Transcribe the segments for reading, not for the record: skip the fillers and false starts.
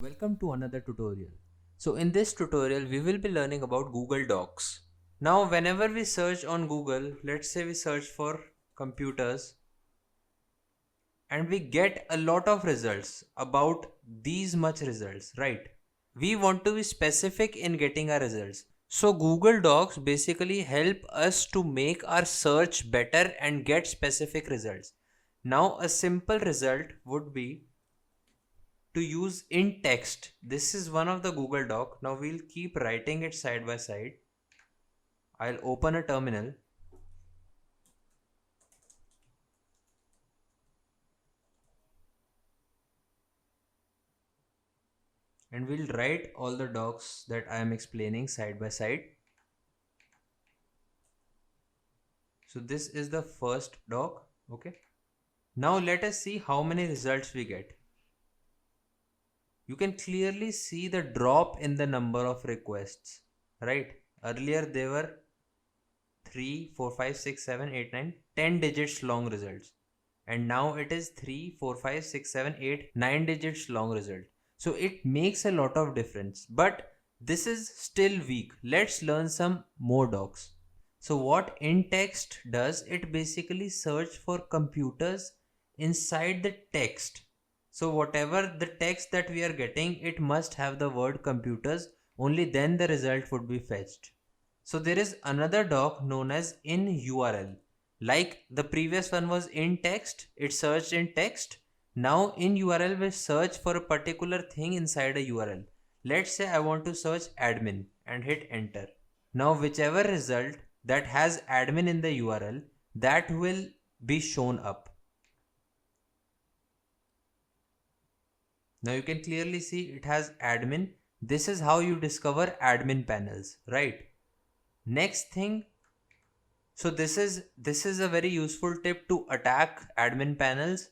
Welcome to another tutorial. So in this tutorial we will be learning about Google Docs. Now whenever we search on Google, let's say we search for computers and we get a lot of results, about these much results, right? We want to be specific in getting our results. So Google Docs basically help us to make our search better and get specific results. Now a simple result would be to use in text. This is one of the Google Doc. Now we'll keep writing it side by side. I'll open a terminal. And we'll write all the docs that I am explaining side by side. So this is the first doc. Okay. Now let us see how many results we get. You can clearly see the drop in the number of requests, right? Earlier they were 3, 4, 5, 6, 7, 8, 9, 10 digits long results. And now it is 3, 4, 5, 6, 7, 8, 9 digits long result. So it makes a lot of difference. But this is still weak. Let's learn some more docs. So what in-text does, it basically search for computers inside the text. So whatever the text that we are getting, it must have the word computers. Only then the result would be fetched. So there is another doc known as in URL. Like the previous one was in text, it searched in text. Now in URL we search for a particular thing inside a URL. Let's say I want to search admin and hit enter. Now whichever result that has admin in the URL, that will be shown up. Now you can clearly see it has admin. This is how you discover admin panels, right? Next thing, so this is a very useful tip to attack admin panels.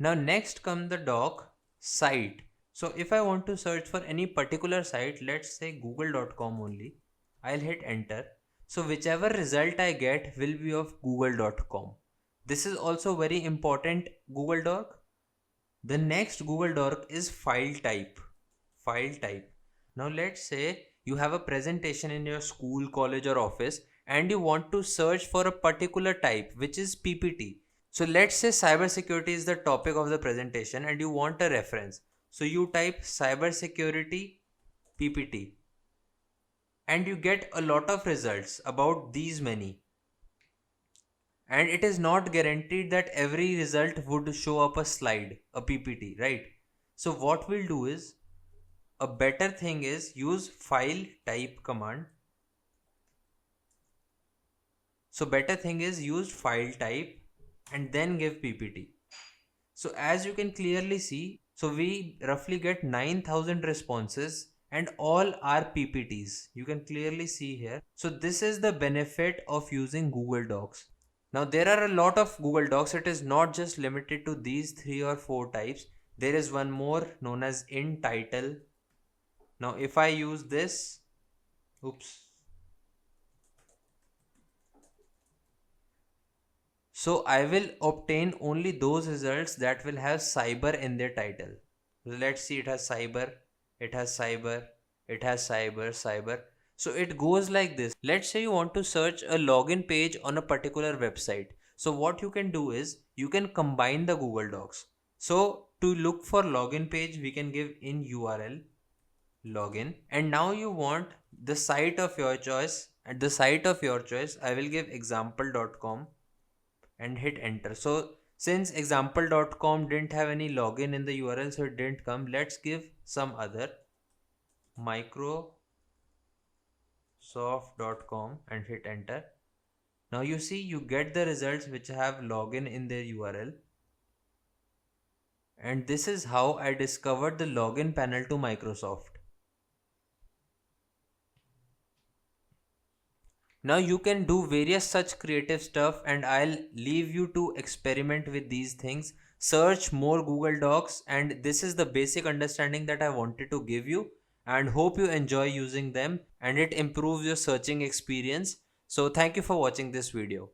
Now next come the doc site. So if I want to search for any particular site, let's say google.com only, I'll hit enter. So whichever result I get will be of google.com. This is also very important Google Doc. The next Google Doc is file type. File type. Now let's say you have a presentation in your school, college or office and you want to search for a particular type, which is PPT. So let's say cybersecurity is the topic of the presentation and you want a reference. So you type cybersecurity PPT and you get a lot of results, about these many. And it is not guaranteed that every result would show up a slide, a PPT, right? So what we'll do is, a better thing is use file type command. So better thing is use file type and then give PPT. So as you can clearly see, so we roughly get 9,000 responses and all are PPTs. You can clearly see here. So this is the benefit of using Google Docs. Now there are a lot of Google Docs. It is not just limited to these 3 or 4 types. There is one more known as in title. Now if I use this, so I will obtain only those results that will have cyber in their title. Let's see, it has cyber, it has cyber, it has cyber, cyber. So it goes like this. Let's say you want to search a login page on a particular website. So what you can do is you can combine the Google Docs. So to look for login page, we can give in URL login. And now you want the site of your choice. At the site of your choice, I will give example.com and hit enter. So since example.com didn't have any login in the URL, so it didn't come. Let's give some other, microsoft.com, and hit enter. Now you see you get the results which have login in their URL. And this is how I discovered the login panel to Microsoft. Now you can do various such creative stuff and I'll leave you to experiment with these things. Search more Google Docs, and this is the basic understanding that I wanted to give you, and hope you enjoy using them and it improves your searching experience. So thank you for watching this video.